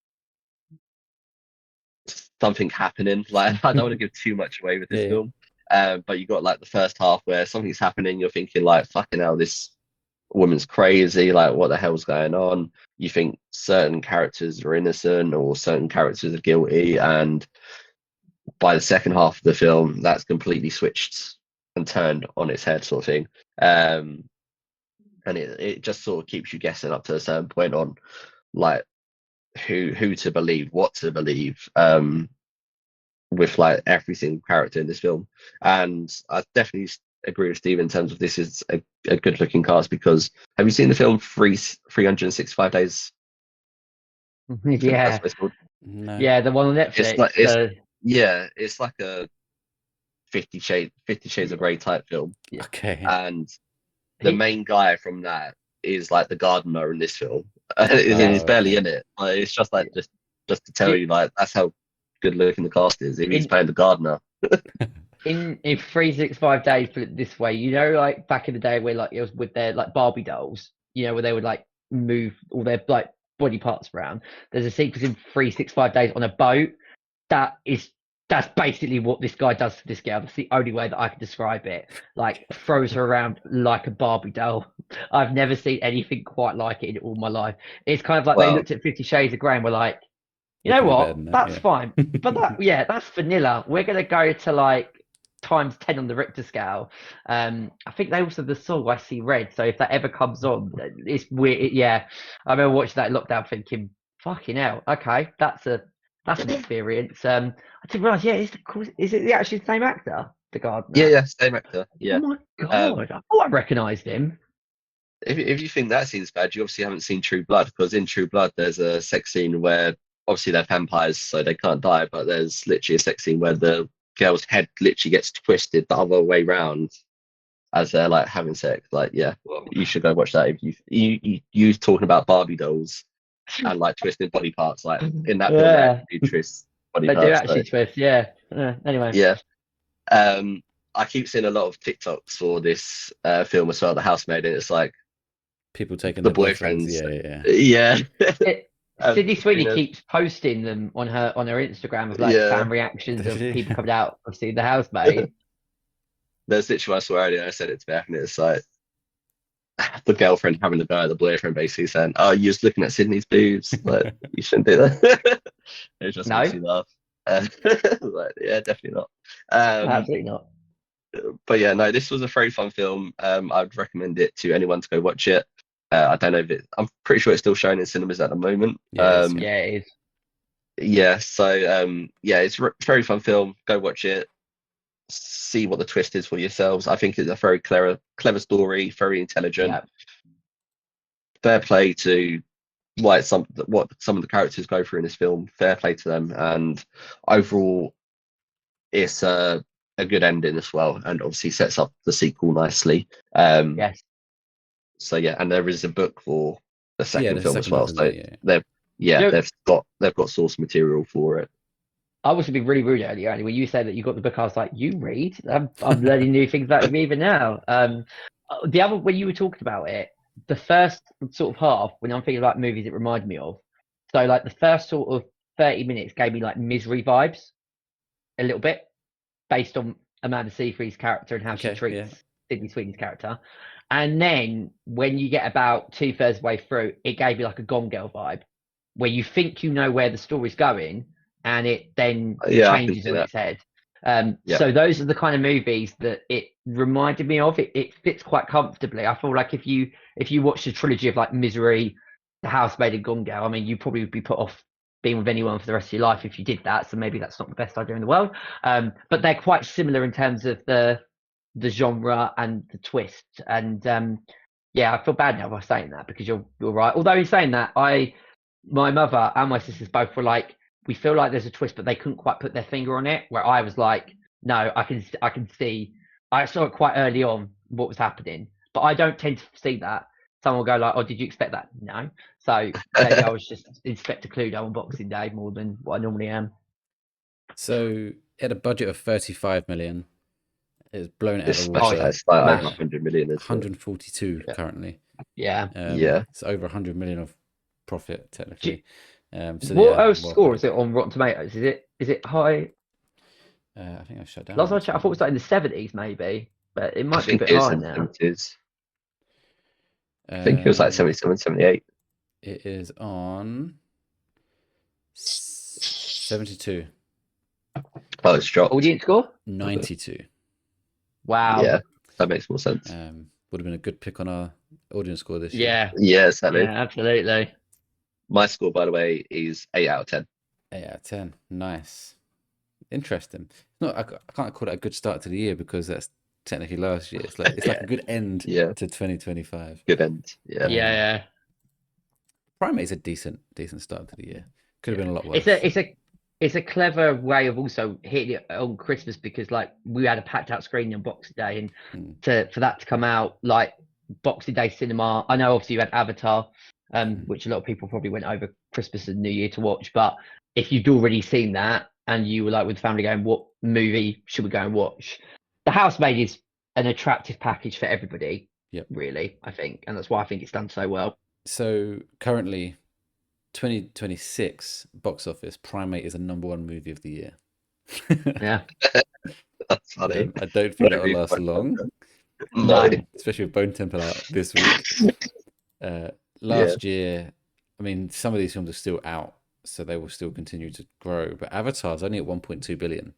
something happening. Like, I don't want to give too much away with this film. But you got like the first half where something's happening. You're thinking like, fucking hell, this woman's crazy. Like, what the hell's going on? You think certain characters are innocent or certain characters are guilty, and by the second half of the film, that's completely switched and turned on its head, sort of thing. And it just sort of keeps you guessing up to a certain point on like who to believe, what to believe, with like every single character in this film. And I definitely agree with Steve in terms of this is a good looking cast, because have you seen the film 365 Days? Yeah. No. Yeah, the one on Netflix. It's like a 50 Shades of Grey type film. Okay. And the main guy from that is like the gardener in this film. He's barely in it. Like, it's just like just to tell you, like, that's how good looking the cast is. He's playing the gardener. in 365 Days, put it this way, you know, like back in the day where like it was with their like Barbie dolls, you know, where they would like move all their like body parts around. There's a sequence in 365 Days on a boat. That's basically what this guy does to this girl. That's the only way that I can describe it. Like, throws her around like a Barbie doll. I've never seen anything quite like it in all my life. It's kind of like they looked at 50 Shades of Grey and were like, you know what? That's fine. But that's vanilla. We're going to go to like times 10 on the Richter scale. I think they also the song I See Red. So if that ever comes on, it's weird. Yeah. I remember watching that lockdown thinking, fucking hell. Okay. That's an experience. I didn't realise, is it actually the same actor, the gardener? Yeah, same actor. Yeah. Oh my god! I recognised him. If you think that scene's bad, you obviously haven't seen True Blood, because in True Blood there's a sex scene where obviously they're vampires, so they can't die, but there's literally a sex scene where the girl's head literally gets twisted the other way round as they're like having sex. Like, yeah, you should go watch that. If you talking about Barbie dolls and like twisted body parts, like in that film, they do twist body parts. They do actually twist, yeah. Anyway. Yeah. I keep seeing a lot of TikToks for this film as well, The Housemaid, and it's like people taking the their boyfriends. Yeah. Sydney Sweeney keeps posting them on her Instagram of like fan reactions of people coming out of seeing The Housemaid. There's literally, I swear earlier I said it to Beth, and it's like the girlfriend having a go at the boyfriend, basically saying, "Oh, you're just looking at Sydney's boobs. Like, you shouldn't do that." It just makes you laugh. Like, yeah, definitely not. Absolutely not. But yeah, no, this was a very fun film. I'd recommend it to anyone to go watch it. I don't know if I'm pretty sure it's still showing in cinemas at the moment. It is. Yeah, so it's a very fun film. Go watch it. See what the twist is for yourselves. I think it's a very clever story, very intelligent. Yeah. Fair play to what some of the characters go through in this film. Fair play to them, and overall, it's a good ending as well, and obviously sets up the sequel nicely. Yes. So yeah, and there is a book for the second film as well. So they've got source material for it. I was to be really rude earlier, Andy, when you said that you got the book. I was like, you read? I'm learning new things about you even now. The other, when you were talking about it, the first sort of half, when I'm thinking about movies it reminded me of, so like the first sort of 30 minutes gave me like Misery vibes a little bit, based on Amanda Seyfried's character and how she treats Sydney Sweeney's character. And then when you get about 2/3 of the way through, it gave me like a Gone Girl vibe, where you think you know where the story's going, and it then changes in its head. So those are the kind of movies that it reminded me of. It fits quite comfortably. I feel like if you watch the trilogy of like Misery, The Housemaid, and Gone Girl, I mean, you probably would be put off being with anyone for the rest of your life if you did that. So maybe that's not the best idea in the world. But they're quite similar in terms of the the genre and the twist. And yeah, I feel bad now by saying that because you're right. Although in saying that, my mother and my sisters both were like, we feel like there's a twist, but they couldn't quite put their finger on it. Where I was like, no, I can see. I saw it quite early on what was happening, but I don't tend to see that. Someone will go like, "Oh, did you expect that?" No. So maybe I was just Inspector Cluedo on Boxing Day more than what I normally am. So it had a budget of 35 million. It's blown out It's of the special. water. It's like over 100 million. 142 currently. Yeah. It's over 100 million of profit technically. So what score is it on Rotten Tomatoes? Is it high? I think I shut down. Last time I checked, I thought it was like in the 70s maybe, but it might be a bit higher now. I think it was like 77, 78. It is on 72. Oh, it's dropped. Audience score? 92. Wow. Yeah, that makes more sense. Would have been a good pick on our audience score this year. Yeah, exactly. Yeah, absolutely. My score, by the way, is 8 out of 10. 8 out of 10. Nice. Interesting. I can't call it a good start to the year because that's technically last year. It's like a good end to 2025. Good end. Yeah. Yeah. Primate is a decent start to the year. Could have been a lot worse. It's a clever way of also hitting it on Christmas because like we had a packed out screening on Boxing Day, and for that to come out like Boxing Day cinema. I know obviously you had Avatar, which a lot of people probably went over Christmas and New Year to watch. But if you'd already seen that and you were like with the family going, what movie should we go and watch? The Housemaid is an attractive package for everybody. Yep. Really, I think, and that's why I think it's done so well. So currently, 2026 box office, Primate is a #1 movie of the year. Yeah. That's funny. I don't think that will last long. No. Especially with Bone Temple out this week. Last year, I mean, some of these films are still out, so they will still continue to grow. But Avatar's only at 1.2 billion.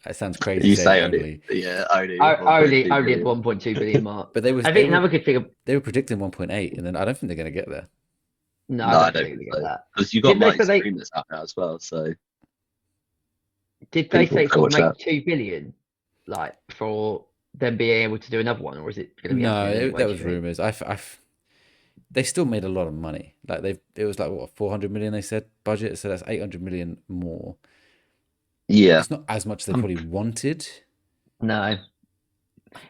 That sounds crazy. You say only. Yeah, only at 1.2 billion mark. But I think another good figure. They were predicting 1.8, and then I don't think they're going to get there. No, I don't think so. Because you got my stream that's out now as well. So did they say it's going to make 2 billion, like for them being able to do another one, or is it going to be? No, that was rumors. They still made a lot of money. Like it was like what 400 million they said budget, so that's 800 million more. Yeah, it's not as much as they probably wanted. No,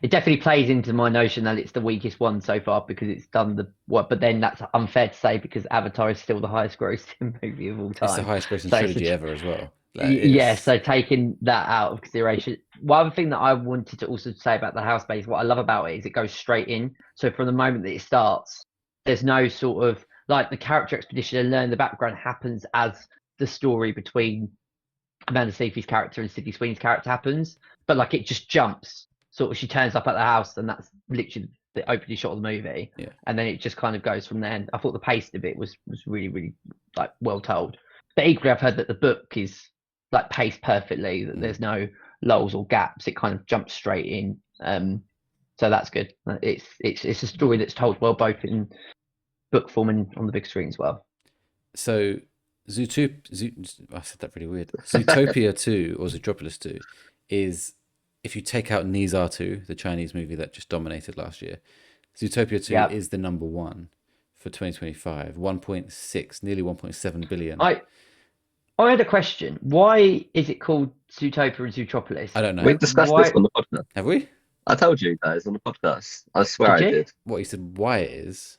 it definitely plays into my notion that it's the weakest one so far because it's done the what. But then that's unfair to say because Avatar is still the highest grossing movie of all time. It's the highest grossing trilogy ever as well. Yeah, so taking that out of consideration. One other thing that I wanted to also say about the Housemaid, what I love about it is it goes straight in. So from the moment that it starts, there's no sort of like the character expedition and learning the background happens as the story between Amanda Seyfried's character and Sydney Sweeney's character happens, but like it just jumps. Sort of, she turns up at the house, and that's literally the opening shot of the movie. Yeah. And then it just kind of goes from there. And I thought the pace of it was really, really like well told. But equally, I've heard that the book is like paced perfectly. That there's no lulls or gaps. It kind of jumps straight in. So that's good. It's a story that's told well, both in book form and on the big screen as well. So I said that really weird. Zootopia 2 or Zootropolis 2 is, if you take out Nizar 2, the Chinese movie that just dominated last year, Zootopia 2 is the #1 for 2025. 1.6, nearly 1.7 billion. I had a question. Why is it called Zootopia and Zootropolis? I don't know. We discussed this on the podcast. Have we? I told you guys on the podcast. I swear I did. What, you said why it is?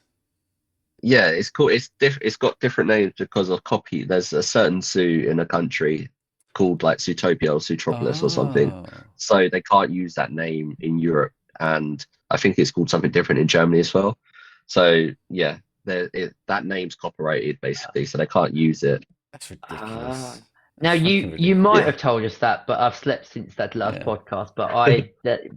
Yeah, it's cool. It's got different names because of copy. There's a certain zoo in a country called like Zootopia or Zootropolis or something. So they can't use that name in Europe, and I think it's called something different in Germany as well. So yeah, that name's copyrighted basically, so they can't use it. That's ridiculous. Now you might have told us that, but I've slept since that last podcast. But okay. I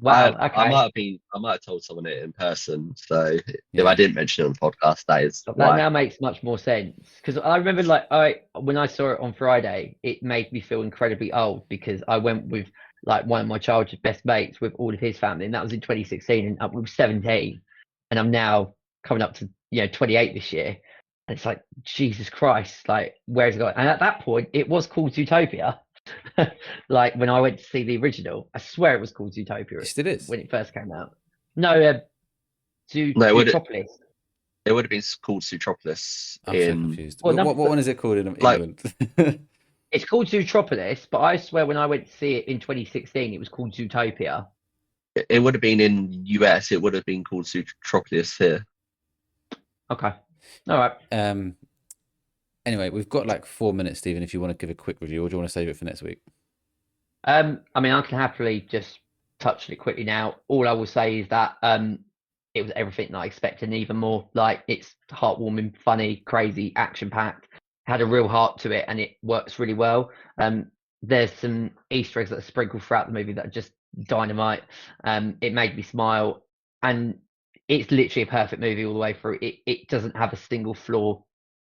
might have told someone it in person. So if I didn't mention it on the podcast, that is that now makes much more sense. Because I remember, when I saw it on Friday, it made me feel incredibly old because I went with like one of my childhood best mates with all of his family, and that was in 2016, and I was 17, and I'm now coming up to 28 this year. And it's like, Jesus Christ, like, where's it going? And at that point, it was called Zootopia. Like when I went to see the original, I swear it was called Zootopia It still is. when it first came out. No, No, Zootropolis. it would have been called Zootropolis I'm so in confused. Well, What one is it called in like England? it's called Zootropolis, but I swear when I went to see it in 2016, it was called Zootopia. it would have been in US. It would have been called Zootropolis here. Okay, all right. Anyway, we've got like 4 minutes, Stephen. If you want to give a quick review, or do you want to save it for next week? I mean, I can happily just touch on it quickly now. All I will say is that it was everything that I expected, and even more. Like, it's heartwarming, funny, crazy, action-packed. Had a real heart to it, and it works really well. There's some Easter eggs that are sprinkled throughout the movie that are just dynamite. It made me smile, and it's literally a perfect movie all the way through. It doesn't have a single flaw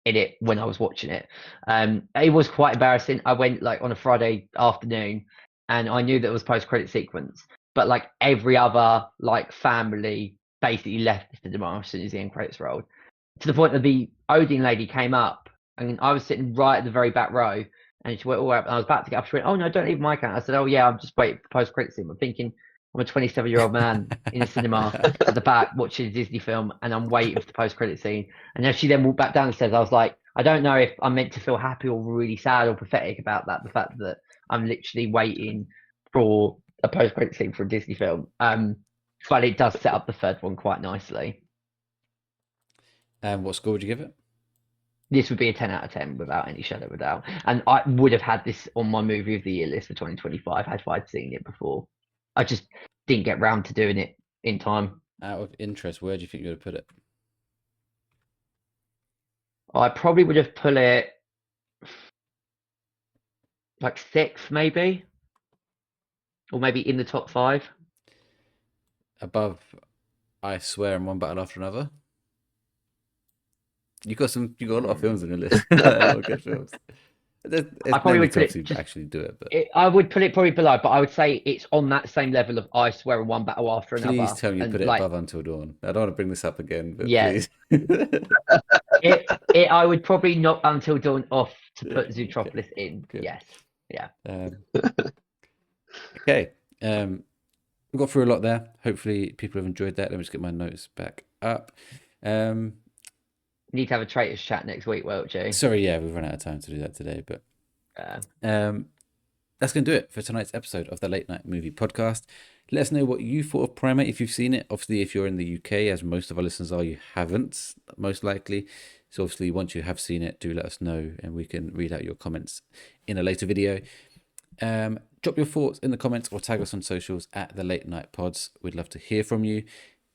in it when I was watching it. It was quite embarrassing. I went like on a Friday afternoon, and I knew that it was post-credit sequence, but like every other like family basically left the cinema as soon as the end credits rolled, to the point that the Odin lady came up, and I was sitting right at the very back row, and she went all up, and I was about to get up. She went, "Oh no, don't leave my account." I said, "Oh yeah, I'm just waiting for post-credit scene." I'm thinking, I'm a 27-year-old man in a cinema at the back watching a Disney film, and I'm waiting for the post-credit scene. And as she then walked back down the stairs, I was like, I don't know if I'm meant to feel happy or really sad or pathetic about that. The fact that I'm literally waiting for a post-credit scene for a Disney film. But it does set up the third one quite nicely. What score would you give it? This would be a 10 out of 10 without any shadow of a doubt. And I would have had this on my movie of the year list for 2025 had I'd seen it before. I just didn't get round to doing it in time. Out of interest, where do you think you would have put it? I probably would have put it like 6th, maybe, or maybe in the top 5. Above I Swear and One Battle After Another? You got a lot of films on your list. A lot of good films. I probably would put it to actually do it, but I would put it probably below, but I would say it's on that same level of I Swear and One Battle After Another. Please tell me you and put it like, above Until Dawn. I don't want to bring this up again, but yeah, please. I would probably knock Until Dawn off to put Zootropolis okay. in. Good. Yes, yeah. Okay. We got through a lot there. Hopefully people have enjoyed that. Let me just get my notes back up. Need to have a traitors chat next week, Welchy. Sorry, yeah, we've run out of time to do that today, but that's going to do it for tonight's episode of the Late Night Movie Podcast. Let us know what you thought of Primate if you've seen it. Obviously, if you're in the UK, as most of our listeners are, you haven't, most likely. So obviously, once you have seen it, do let us know, and we can read out your comments in a later video. Drop your thoughts in the comments or tag us on socials at the Late Night Pods. We'd love to hear from you.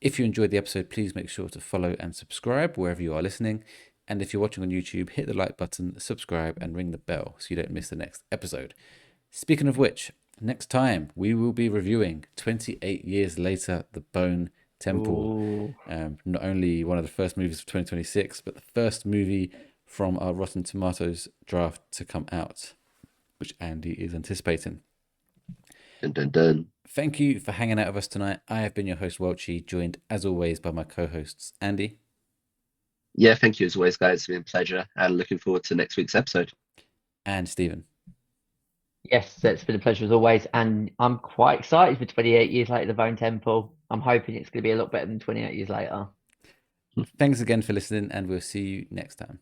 If you enjoyed the episode, please make sure to follow and subscribe wherever you are listening. And if you're watching on YouTube, hit the like button, subscribe, and ring the bell so you don't miss the next episode. Speaking of which, next time we will be reviewing 28 Years Later, The Bone Temple. Not only one of the first movies of 2026, but the first movie from our Rotten Tomatoes draft to come out, which Andy is anticipating. Dun, dun, dun. Thank you for hanging out with us tonight. I have been your host, Welchy, joined as always by my co-hosts, Andy. Yeah, thank you as always, guys. It's been a pleasure, and looking forward to next week's episode. And Stephen. Yes, it's been a pleasure as always, and I'm quite excited for 28 Years Later, The Bone Temple. I'm hoping it's going to be a lot better than 28 Years Later. Thanks again for listening, and we'll see you next time.